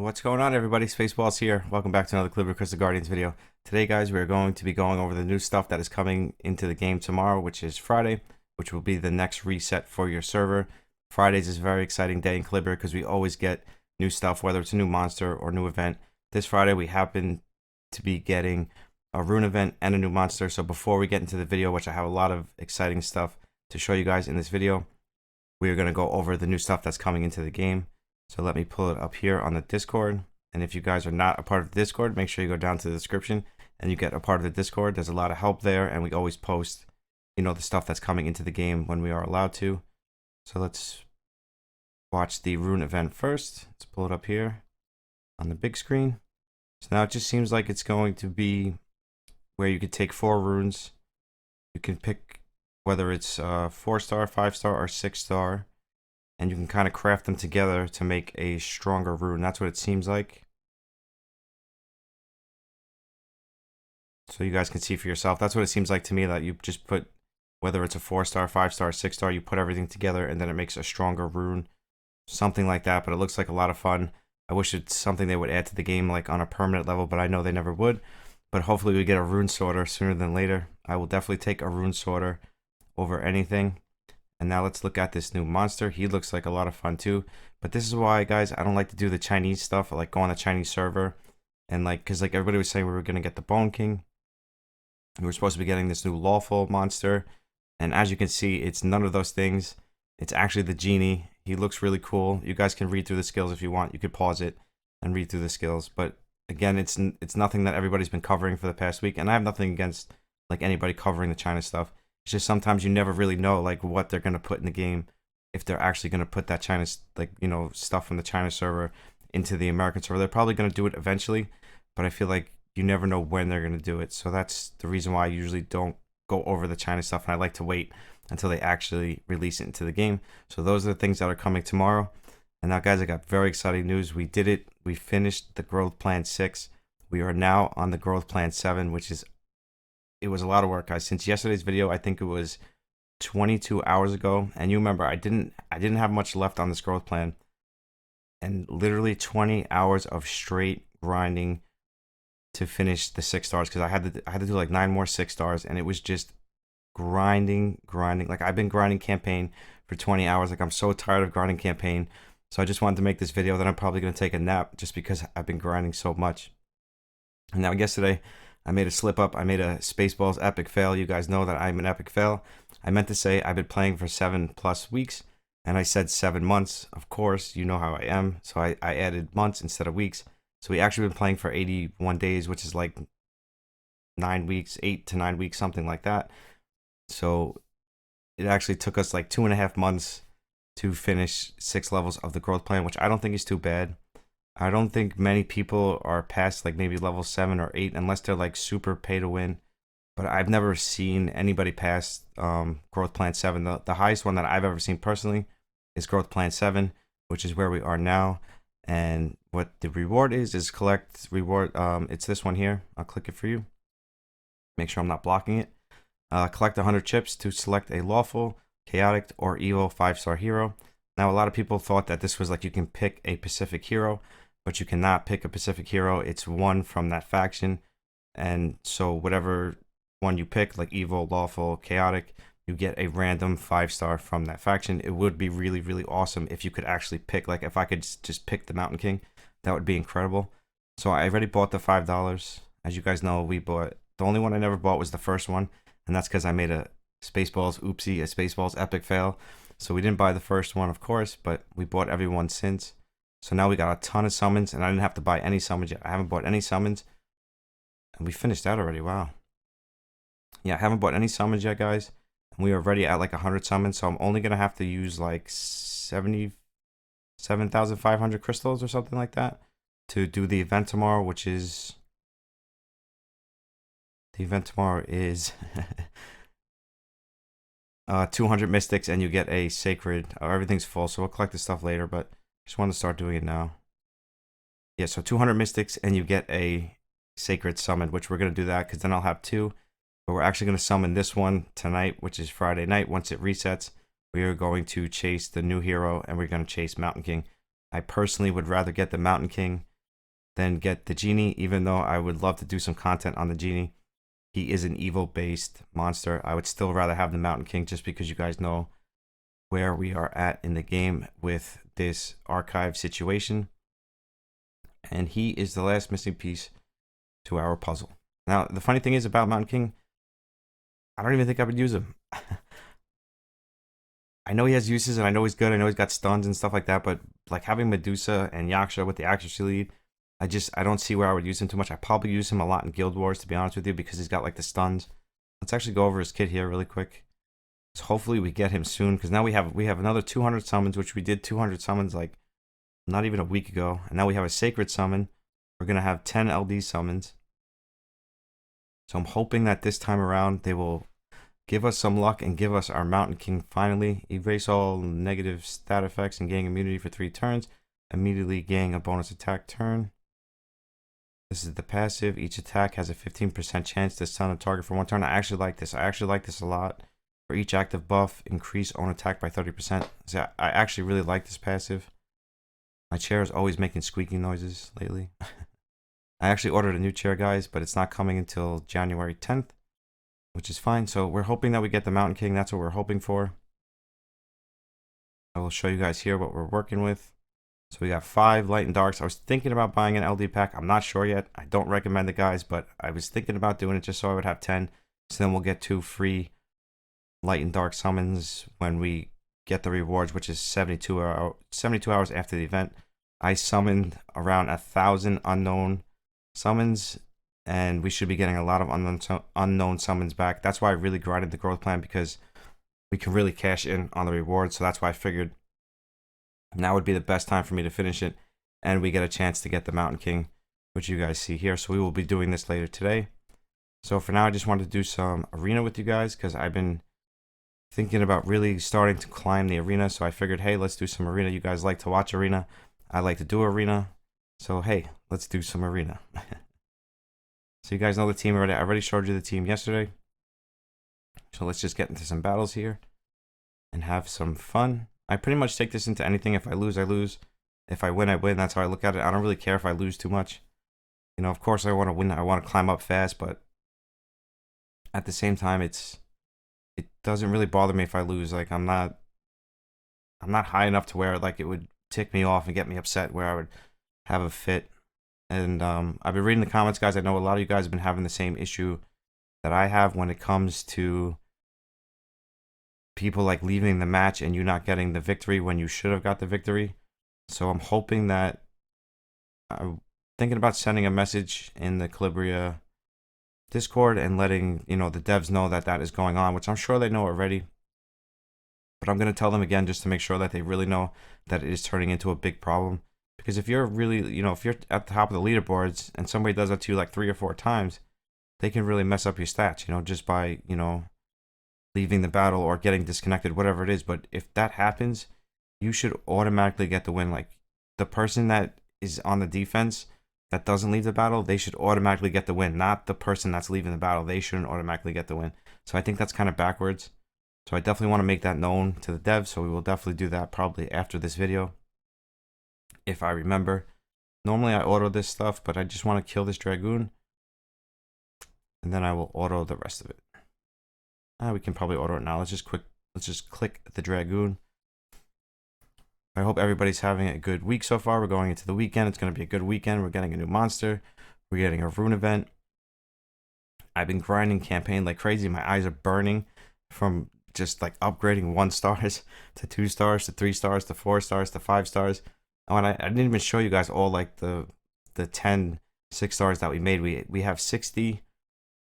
What's going on, everybody? Spaceballs here. Welcome back to another Calibria Crystal Guardians video. Today, guys, we're going to be going over the new stuff that is coming into the game tomorrow, which is Friday, which will be the next reset for your server. Fridays is a very exciting day in Calibria because we always get new stuff, whether it's a new monster or new event. This Friday, we happen to be getting a Rune event and a new monster. So before we get into the video, which I have a lot of exciting stuff to show you guys in this video, we are going to go over the new stuff that's coming into the game. So let me pull it up here on the Discord. And if you guys are not a part of the Discord, make sure you go down to the description and you get a part of the Discord. There's a lot of help there, and we always post, the stuff that's coming into the game when we are allowed to. So let's watch the Rune event first. Let's pull it up here on the big screen. So now it just seems like it's going to be where you could take 4 runes. You can pick whether it's 4-star, 5-star, or 6-star. And you can kind of craft them together to make a stronger rune. That's what it seems like. So you guys can see for yourself. That's what it seems like to me, that you just put, whether it's a 4-star, 5-star, 6-star, you put everything together and then it makes a stronger rune. Something like that, but it looks like a lot of fun. I wish it's something they would add to the game like on a permanent level, but I know they never would. But hopefully we get a rune sorter sooner than later. I will definitely take a rune sorter over anything. And now let's look at this new monster. He looks like a lot of fun too. But this is why, guys, I don't like to do the Chinese stuff. I like go on the Chinese server. And because everybody was saying we were going to get the Bone King. We were supposed to be getting this new lawful monster. And as you can see, it's none of those things. It's actually the genie. He looks really cool. You guys can read through the skills if you want. You could pause it and read through the skills. But again, it's nothing that everybody's been covering for the past week. And I have nothing against anybody covering the China stuff. It's just sometimes you never really know what they're gonna put in the game, if they're actually gonna put that China stuff from the China server into the American server. They're probably gonna do it eventually, but I feel like you never know when they're gonna do it. So that's the reason why I usually don't go over the China stuff, and I like to wait until they actually release it into the game. So those are the things that are coming tomorrow. And now, guys, I got very exciting news. We did it. We finished the growth plan 6. We are now on the growth plan 7, which is, it was a lot of work, guys. Since yesterday's video, I think it was 22 hours ago, and you remember I didn't have much left on this growth plan, and literally 20 hours of straight grinding to finish the 6 stars, because I had to do like 9 more 6 stars, and it was just grinding. Like, I've been grinding campaign for 20 hours. Like, I'm so tired of grinding campaign, so I just wanted to make this video. Then I'm probably going to take a nap just because I've been grinding so much. And now yesterday I made a slip up. I made a Spaceballs epic fail. You guys know that I'm an epic fail. I meant to say I've been playing for 7+ weeks, and I said 7 months. Of course, you know how I am. So I added months instead of weeks. So we actually been playing for 81 days, which is like 9 weeks, 8 to 9 weeks, something like that. So it actually took us like 2.5 months to finish 6 levels of the growth plan, which I don't think is too bad. I don't think many people are past maybe level 7 or 8 unless they're super pay to win. But I've never seen anybody past growth plan 7. The highest one that I've ever seen personally is growth plan 7, which is where we are now. And what the reward is collect reward. It's this one here. I'll click it for you. Make sure I'm not blocking it. Collect 100 chips to select a lawful, chaotic, or evil 5-star hero. Now, a lot of people thought that this was you can pick a Pacific hero, but you cannot pick a Pacific hero. It's one from that faction. And so whatever one you pick, like evil, lawful, chaotic, you get a random 5-star from that faction. It would be really, really awesome if you could actually pick, if I could just pick the Mountain King. That would be incredible. So I already bought the $5. As you guys know, we bought, the only one I never bought was the first one. And that's because I made a Spaceballs oopsie, a Spaceballs epic fail. So we didn't buy the first one, of course, but we bought everyone since. So now we got a ton of summons, and I didn't have to buy any summons yet. I haven't bought any summons. And we finished that already. Wow. Yeah, I haven't bought any summons yet, guys. And we are already at 100 summons. So I'm only going to have to use 77,500 crystals or something like that to do the event tomorrow, which is... The event tomorrow is 200 mystics, and you get a sacred. Everything's full, so we'll collect the stuff later, but just want to start doing it now. Yeah, so 200 mystics, and you get a sacred summon, which we're going to do that because then I'll have 2. But we're actually going to summon this one tonight, which is Friday night. Once it resets, we are going to chase the new hero, and we're going to chase Mountain King. I personally would rather get the Mountain King than get the genie, even though I would love to do some content on the genie. He is an evil-based monster. I would still rather have the Mountain King just because you guys know where we are at in the game with this archive situation. And he is the last missing piece to our puzzle. Now, the funny thing is about Mountain King, I don't even think I would use him. I know he has uses and I know he's good. I know he's got stuns and stuff like that, but like having Medusa and Yaksha with the accuracy lead, I don't see where I would use him too much. I probably use him a lot in Guild Wars, to be honest with you, because he's got like the stuns. Let's actually go over his kit here really quick. So hopefully we get him soon, because now we have another 200 summons, which we did 200 summons like not even a week ago. And now we have a sacred summon. We're going to have 10 LD summons. So I'm hoping that this time around they will give us some luck and give us our Mountain King finally. Erase all negative stat effects and gain immunity for 3 turns. Immediately gain a bonus attack turn. This is the passive. Each attack has a 15% chance to stun a target for 1 turn. I actually like this. I actually like this a lot. For each active buff, increase own attack by 30%. So I actually really like this passive. My chair is always making squeaking noises lately. I actually ordered a new chair, guys, but it's not coming until January 10th, which is fine. So we're hoping that we get the Mountain King. That's what we're hoping for. I will show you guys here what we're working with. So we got 5 light and darks. I was thinking about buying an LD pack. I'm not sure yet. I don't recommend it, guys, but I was thinking about doing it just so I would have 10. So then we'll get 2 free light and dark summons when we get the rewards, which is 72 hours after the event. I summoned around 1,000 unknown summons, and we should be getting a lot of unknown summons back. That's why I really grinded the growth plan, because we can really cash in on the rewards. So that's why I figured now would be the best time for me to finish it, and we get a chance to get the Mountain King, which you guys see here. So we will be doing this later today. So for now, I just wanted to do some arena with you guys, because I've been thinking about really starting to climb the arena. So I figured, hey, let's do some arena. You guys like to watch arena. I like to do arena. So hey, let's do some arena. So you guys know the team already. I already showed you the team yesterday. So let's just get into some battles here and have some fun. I pretty much take this into anything. If I lose, I lose. If I win, I win. That's how I look at it. I don't really care if I lose too much. You know, of course I want to win. I want to climb up fast, but at the same time, it doesn't really bother me if I lose. Like I'm not high enough to where like it would tick me off and get me upset where I would have a fit. And I've been reading the comments, guys. I know a lot of you guys have been having the same issue that I have when it comes to people like leaving the match and you not getting the victory when you should have got the victory. So I'm hoping that I'm thinking about sending a message in the Calibria Discord and letting, you know, the devs know that that is going on, which I'm sure they know already. But I'm going to tell them again just to make sure that they really know that it is turning into a big problem. Because if you're really, you know, if you're at the top of the leaderboards and somebody does that to you like 3 or 4 times, they can really mess up your stats, you know, just by, you know, leaving the battle or getting disconnected, whatever it is. But if that happens, you should automatically get the win. Like the person that is on the defense that doesn't leave the battle, they should automatically get the win, not the person that's leaving the battle. They shouldn't automatically get the win. So I think that's kind of backwards. So I definitely want to make that known to the devs. So we will definitely do that probably after this video, if I remember. Normally I auto this stuff, but I just want to kill this Dragoon, and then I will auto the rest of it. We can probably auto it now. Let's just click the Dragoon. I hope everybody's having a good week so far. We're going into the weekend. It's going to be a good weekend. We're getting a new monster. We're getting a Rune event. I've been grinding campaign like crazy. My eyes are burning from just like upgrading 1 stars to 2 stars to 3 stars to 4 stars to 5 stars. Oh, and I didn't even show you guys all like the 10 6 stars that we made. We have 60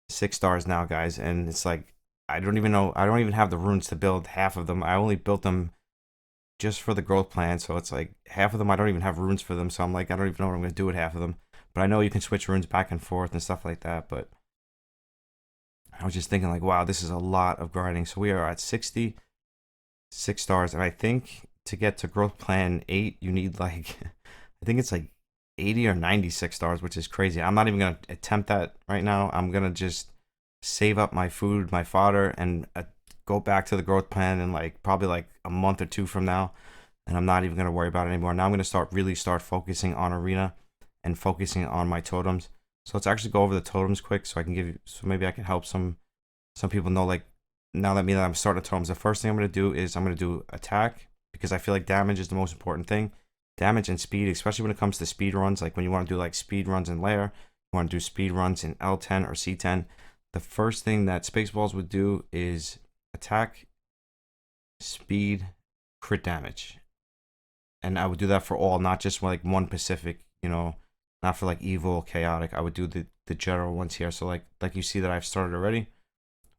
6 stars now, guys, and it's like I don't even know. I don't even have the runes to build half of them. I only built them just for the growth plan, so it's like half of them I don't even have runes for them. So I'm like, I don't even know what I'm gonna do with half of them. But I know you can switch runes back and forth and stuff like that. But I was just thinking like, wow, this is a lot of grinding. So we are at 60 6 stars, and I think to get to growth plan 8, you need like I think it's like 80 or 96 stars, which is crazy. I'm not even gonna attempt that right now. I'm gonna just save up my food, my fodder, and go back to the growth plan in like probably like a month or 2 from now, and I'm not even gonna worry about it anymore. Now I'm gonna really start focusing on arena and focusing on my totems. So let's actually go over the totems quick so I can give you, so maybe I can help some people know, like, now that I'm starting totems, the first thing I'm going to do is I'm going to do attack, because I feel like damage is the most important thing. Damage and speed, especially when it comes to speed runs, like when you want to do like speed runs in lair, you want to do speed runs in L10 or C10. The first thing that Spaceballs would do is attack, speed, crit damage. And I would do that for all, not just like one specific, you know, not for like evil, chaotic. I would do the general ones here. So like you see that I've started already.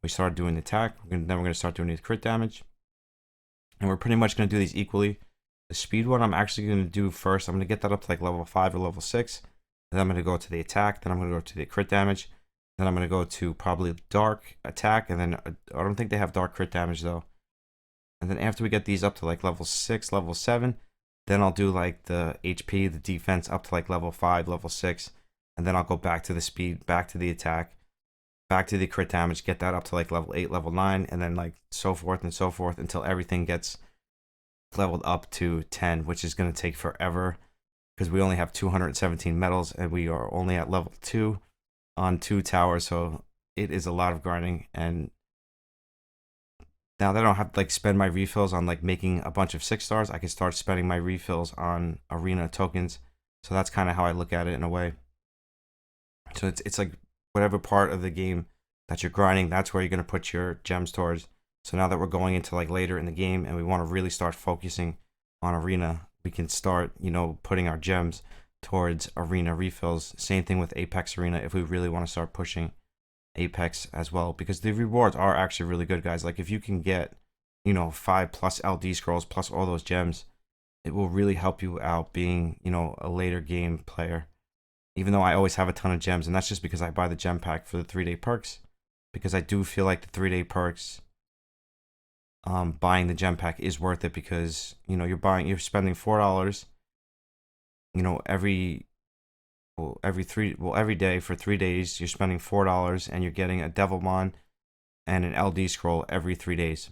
We started doing the attack. Then we're going to start doing the crit damage. And we're pretty much going to do these equally. The speed one I'm actually going to do first. I'm going to get that up to like level 5 or level 6. Then I'm going to go to the attack. Then I'm going to go to the crit damage. Then I'm going to go to probably dark attack. And then I don't think they have dark crit damage though. And then after we get these up to like level 6, level 7, then I'll do like the HP, the defense up to like level 5, level 6. And then I'll go back to the speed, back to the attack, back to the crit damage, get that up to like level 8, level 9, and then like so forth and so forth until everything gets leveled up to 10, which is going to take forever because we only have 217 medals and we are only at level 2 on 2 towers. So it is a lot of grinding. And now that I don't have to like spend my refills on like making a bunch of 6 stars, I can start spending my refills on arena tokens. So that's kind of how I look at it in a way. So it's like whatever part of the game that you're grinding, that's where you're going to put your gems towards. So now that we're going into like later in the game and we want to really start focusing on arena, we can start, you know, putting our gems towards arena refills. Same thing with Apex Arena if we really want to start pushing Apex as well, because the rewards are actually really good, guys. Like if you can get, you know, 5+ LD scrolls plus all those gems, it will really help you out being, you know, a later game player. Even though I always have a ton of gems, and that's just because I buy the gem pack for the 3-day perks, because I do feel like the 3-day perks, buying the gem pack is worth it, because, you know, you're spending $4, you know, every day for 3 days you're spending $4, and you're getting a Devilmon and an LD scroll every 3 days.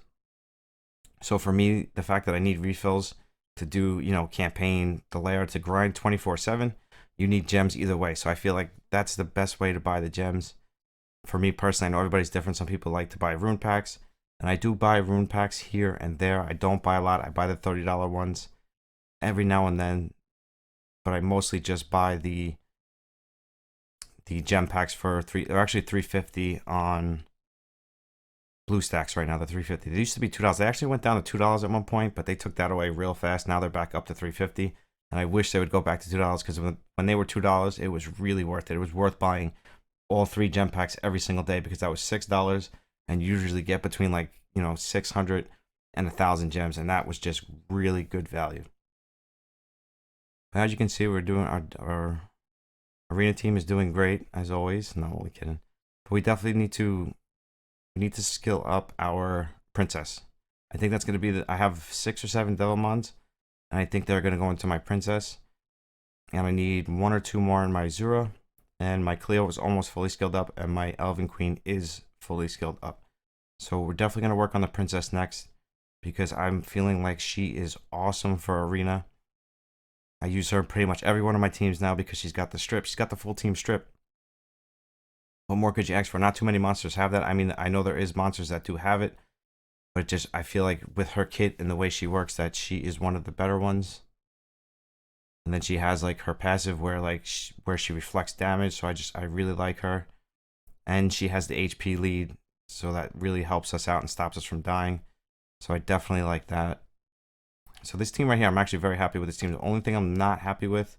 So for me, the fact that I need refills to do, you know, campaign, the lair, to grind 24/7, you need gems either way. So I feel like that's the best way to buy the gems. For me personally, I know everybody's different. Some people like to buy rune packs, and I do buy rune packs here and there. I don't buy a lot. I buy the $30 ones every now and then, but I mostly just buy the gem packs for they're actually $3.50 on BlueStacks right now. The $3.50. They used to be $2. They actually went down to $2 at one point, but they took that away real fast. Now they're back up to $3.50. And I wish they would go back to $2, because when they were $2, it was really worth it. It was worth buying all 3 gem packs every single day, because that was $6, and you usually get between like, you know, 600 and 1,000 gems, and that was just really good value. But as you can see, we're doing our arena team is doing great as always. No, only kidding. But we definitely need to skill up our princess. I think that's going to be I have 6 or 7 Devilmons, and I think they're going to go into my princess. And I need 1 or 2 more in my Zura. And my Cleo is almost fully skilled up, and my Elven Queen is fully skilled up. So we're definitely going to work on the princess next, because I'm feeling like she is awesome for arena. I use her pretty much every one of my teams now, because she's got the strip. She's got the full team strip. What more could you ask for? Not too many monsters have that. I mean, I know there is monsters that do have it, but just I feel like with her kit and the way she works, that she is one of the better ones. And then she has like her passive where she reflects damage, so I really like her. And she has the HP lead, so that really helps us out and stops us from dying. So I definitely like that. So this team right here, I'm actually very happy with this team. The only thing I'm not happy with,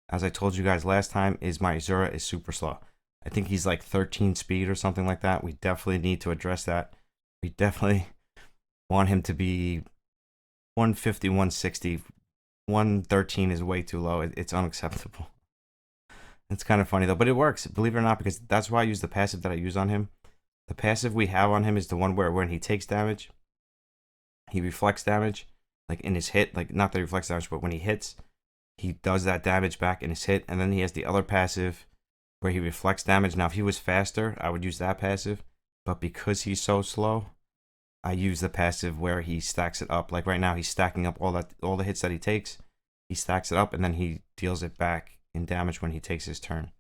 as I told you guys last time, is my Zura is super slow. I think he's like 13 speed or something like that. We definitely need to address that. We definitely want him to be 150, 160. 113 is way too low. It's unacceptable. It's kind of funny though, but it works, believe it or not, because that's why I use the passive that I use on him. The passive we have on him is the one where when he takes damage, he reflects damage, like in his hit, like not that he reflects damage, but when he hits, he does that damage back in his hit. And then he has the other passive where he reflects damage. Now, if he was faster, I would use that passive, but because he's so slow, I use the passive where he stacks it up. Like right now, he's stacking up all the hits that he takes. He stacks it up, and then he deals it back in damage when he takes his turn.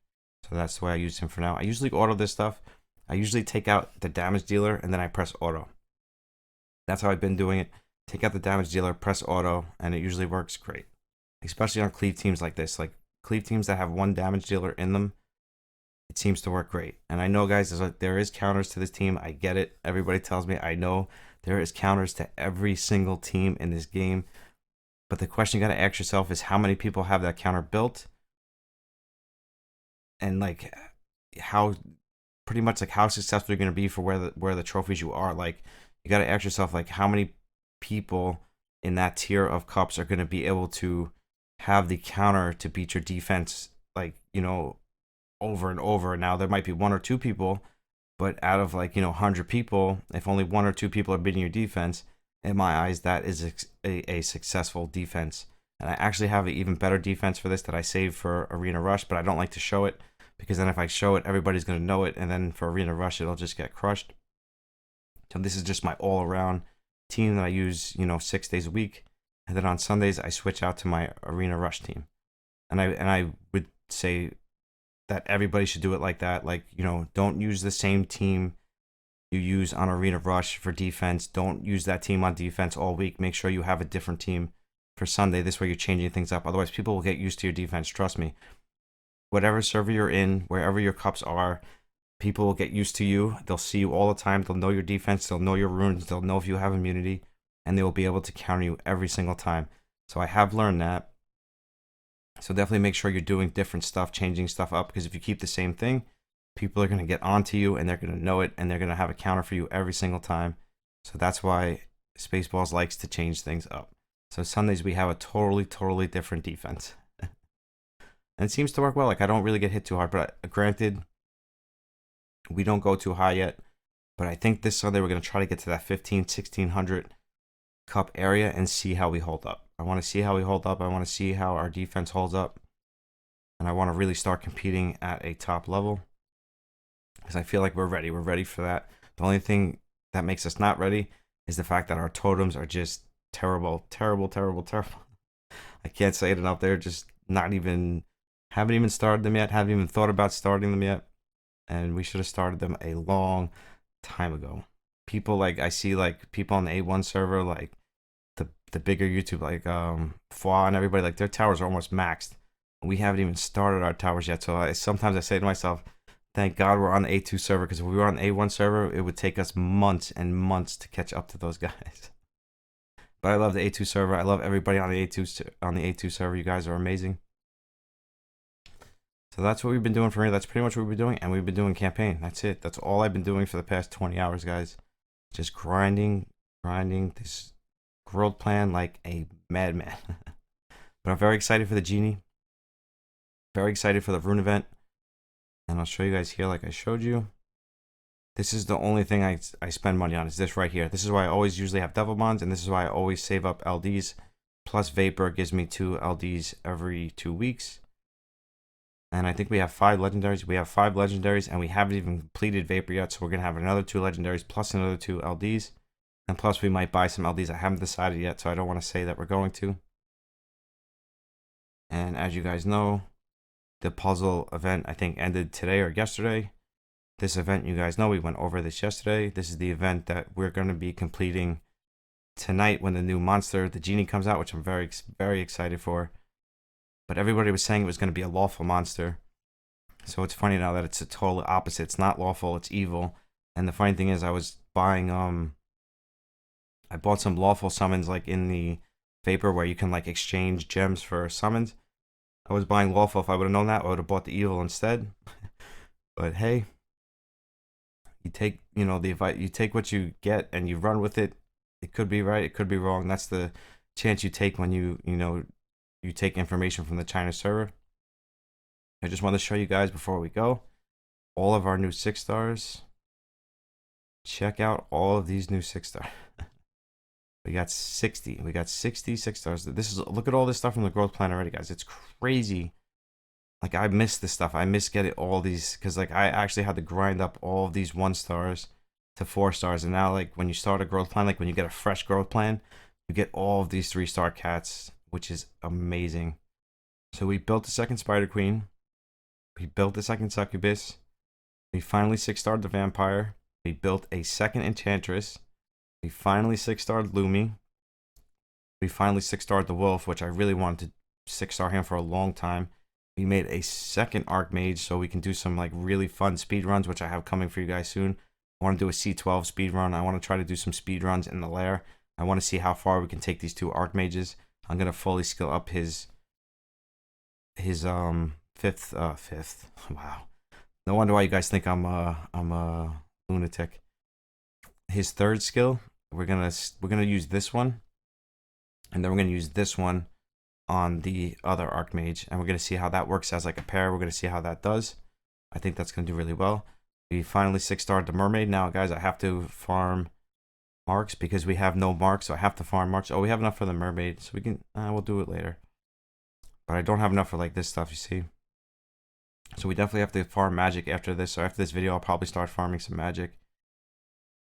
So that's the way I use him for now. I usually auto this stuff. I usually take out the damage dealer and then I press auto. That's how I've been doing it. Take out the damage dealer, press auto, and it usually works great. Especially on cleave teams like this. Like cleave teams that have one damage dealer in them, it seems to work great. And I know, guys, there is counters to this team. I get it. Everybody tells me. I know there is counters to every single team in this game. But the question you got to ask yourself is how many people have that counter built? And like how pretty much like how successful you're going to be for where the trophies you are. Like you got to ask yourself like how many people in that tier of cups are going to be able to have the counter to beat your defense, like, you know, over and over. Now there might be one or two people, but out of like, you know, 100 people, if only one or two people are beating your defense, in my eyes, that is a successful defense. And I actually have an even better defense for this that I saved for Arena Rush, but I don't like to show it because then if I show it, everybody's going to know it. And then for Arena Rush, it'll just get crushed. So this is just my all-around team that I use, you know, 6 days a week. And then on Sundays, I switch out to my Arena Rush team. And I would say that everybody should do it like that. Like, you know, don't use the same team you use on Arena Rush for defense. Don't use that team on defense all week. Make sure you have a different team for Sunday. This way you're changing things up. Otherwise, people will get used to your defense. Trust me. Whatever server you're in, wherever your cups are, people will get used to you. They'll see you all the time. They'll know your defense. They'll know your runes. They'll know if you have immunity. And they will be able to counter you every single time. So I have learned that. So definitely make sure you're doing different stuff, changing stuff up. Because if you keep the same thing, people are going to get onto you and they're going to know it. And they're going to have a counter for you every single time. So that's why Spaceballs likes to change things up. So Sundays we have a totally different defense. And it seems to work well. Like I don't really get hit too hard. But granted, we don't go too high yet. But I think this Sunday we're going to try to get to that 1600 cup area and see how we hold up. I want to see how we hold up. I want to see how our defense holds up. And I want to really start competing at a top level. Because I feel like we're ready. We're ready for that. The only thing that makes us not ready is the fact that our totems are just terrible. I can't say it enough. They're just not even, haven't even started them yet. Haven't even thought about starting them yet. And we should have started them a long time ago. People like, I see like people on the A1 server, like the bigger YouTube, like Fwa and everybody, like their towers are almost maxed. We haven't even started our towers yet. So sometimes I say to myself, thank God we're on the A2 server, because if we were on the A1 server, it would take us months and months to catch up to those guys. But I love the A2 server. I love everybody on the A2 server. You guys are amazing. So that's what we've been doing for me. That's pretty much what we've been doing. And we've been doing campaign. That's it. That's all I've been doing for the past 20 hours, guys. Just grinding this growth plan like a madman. But I'm very excited for the genie. Very excited for the Rune event. And I'll show you guys here like I showed you. This is the only thing I spend money on, is this right here. This is why I always usually have Devil Bonds, and this is why I always save up LDs. Plus Vapor gives me 2 LDs every 2 weeks. And I think we have 5 legendaries. We have 5 legendaries, and we haven't even completed Vapor yet. So we're going to have another 2 legendaries plus another 2 LDs. And plus we might buy some LDs. I haven't decided yet, so I don't want to say that we're going to. And as you guys know, the puzzle event, I think, ended today or yesterday. This event, you guys know, we went over this yesterday. This is the event that we're going to be completing tonight when the new monster, the genie, comes out, which I'm very excited for. But everybody was saying it was going to be a lawful monster. So it's funny now that it's a total opposite. It's not lawful, it's evil. And the funny thing is, I was buying, I bought some lawful summons like in the Vapor where you can like exchange gems for summons. I was buying lawful. If I would have known that, I would have bought the evil instead. But hey, you take, you know, you take what you get and you run with it. It could be right, it could be wrong. That's the chance you take when you take information from the China server. I just want to show you guys before we go all of our new 6 stars. Check out all of these new 6 stars. We got 60. We got 66 stars. This is, look at all this stuff from the growth plan already, guys. It's crazy. Like, I miss this stuff. I miss getting all these, because like I actually had to grind up all of these 1 stars to 4 stars. And now, like, when you start a growth plan, like when you get a fresh growth plan, you get all of these 3-star cats, which is amazing. So we built the second Spider Queen. We built the second Succubus. We finally 6-starred the Vampire. We built a second Enchantress. We finally 6-starred Lumi. We finally 6-starred the Wolf, which I really wanted to 6-star him for a long time. We made a second Archmage so we can do some like really fun speed runs, which I have coming for you guys soon. I want to do a C12 speed run. I want to try to do some speed runs in the lair. I want to see how far we can take these two Archmages. I'm gonna fully skill up his fifth. Wow. No wonder why you guys think I'm a lunatic. His third skill, we're gonna use this one, and then we're gonna use this one on the other Archmage, and we're gonna see how that works as like a pair. We're gonna see how that does. I think that's gonna do really well. We finally 6-starred the Mermaid. Now, guys, I have to farm marks because we have no marks, so I have to farm marks. Oh, we have enough for the Mermaid, so we can. We'll do it later. But I don't have enough for like this stuff, you see. So we definitely have to farm magic after this. So after this video, I'll probably start farming some magic.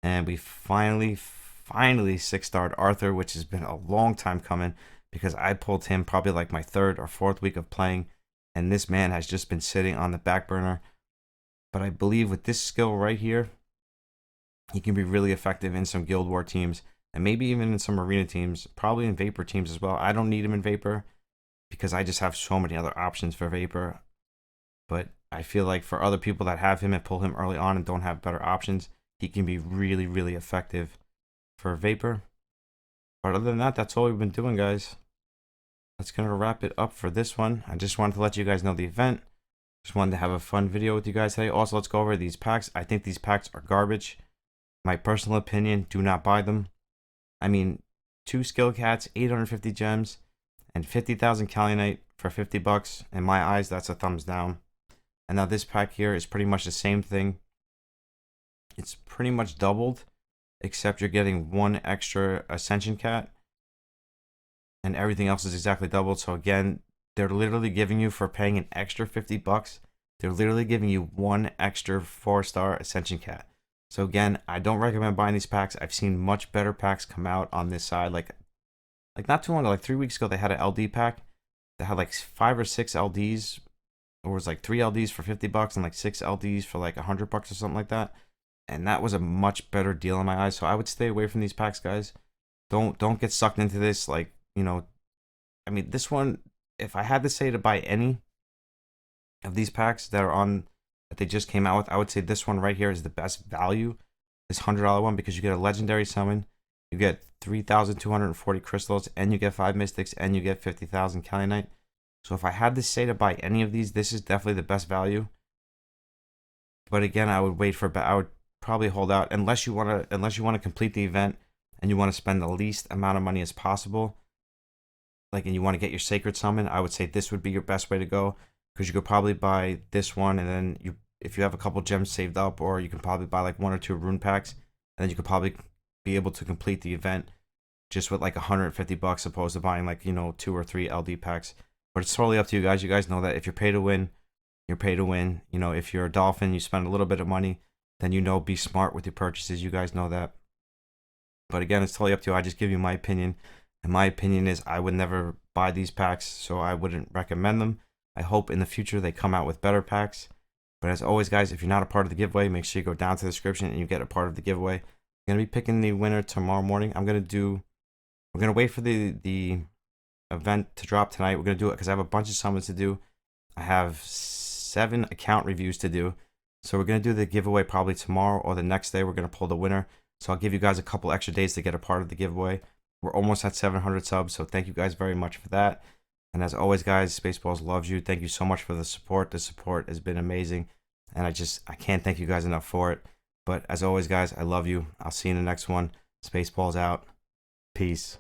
And we finally 6-starred Arthur, which has been a long time coming because I pulled him probably like my 3rd or 4th week of playing. And this man has just been sitting on the back burner. But I believe with this skill right here, he can be really effective in some Guild War teams. And maybe even in some arena teams. Probably in Vapor teams as well. I don't need him in Vapor because I just have so many other options for Vapor. But I feel like for other people that have him and pull him early on and don't have better options, he can be really, really effective for Vapor. But other than that, that's all we've been doing, guys. That's going to wrap it up for this one. I just wanted to let you guys know the event. Just wanted to have a fun video with you guys today. Also, let's go over these packs. I think these packs are garbage. My personal opinion, do not buy them. I mean, 2 skill cats, 850 gems, and 50,000 Kalinite for 50 bucks. In my eyes, that's a thumbs down. And now this pack here is pretty much the same thing. It's pretty much doubled, except you're getting 1 extra Ascension Cat. And everything else is exactly doubled. So again, they're literally giving you, for paying an extra 50 bucks, they're literally giving you 1 extra 4-star Ascension Cat. So again, I don't recommend buying these packs. I've seen much better packs come out on this side. Like not too long ago, like 3 weeks ago, they had an LD pack that had like 5 or 6 LDs. Or it was like 3 LDs for 50 bucks and like 6 LDs for like 100 bucks or something like that. And that was a much better deal in my eyes. So I would stay away from these packs, guys. Don't get sucked into this. Like, you know, I mean, this one, if I had to say to buy any of these packs that are on, that they just came out with, I would say this one right here is the best value. This $100 one, because you get a legendary summon, you get 3,240 crystals, and you get 5 mystics, and you get 50,000 Kalinite. So if I had to say to buy any of these, this is definitely the best value. But again, I would wait for, I would probably hold out unless you want to complete the event and you want to spend the least amount of money as possible. Like, and you want to get your sacred summon, I would say this would be your best way to go, because you could probably buy this one, and then if you have a couple gems saved up, or you can probably buy like 1 or 2 rune packs, and then you could probably be able to complete the event just with like 150 bucks, opposed to buying like, you know, 2 or 3 LD packs. But it's totally up to you guys. You guys know that if you're pay to win, you're pay to win. You know, if you're a dolphin, you spend a little bit of money, then, you know, be smart with your purchases. You guys know that. But again, it's totally up to you. I just give you my opinion. And my opinion is I would never buy these packs, so I wouldn't recommend them. I hope in the future they come out with better packs. But as always, guys, if you're not a part of the giveaway, make sure you go down to the description and you get a part of the giveaway. I'm going to be picking the winner tomorrow morning. We're going to wait for the event to drop tonight. We're going to do it because I have a bunch of summons to do. I have 7 account reviews to do. So we're going to do the giveaway probably tomorrow or the next day. We're going to pull the winner. So I'll give you guys a couple extra days to get a part of the giveaway. We're almost at 700 subs, so thank you guys very much for that. And as always, guys, Spaceballs loves you. Thank you so much for the support. The support has been amazing, and I can't thank you guys enough for it. But as always, guys, I love you. I'll see you in the next one. Spaceballs out. Peace.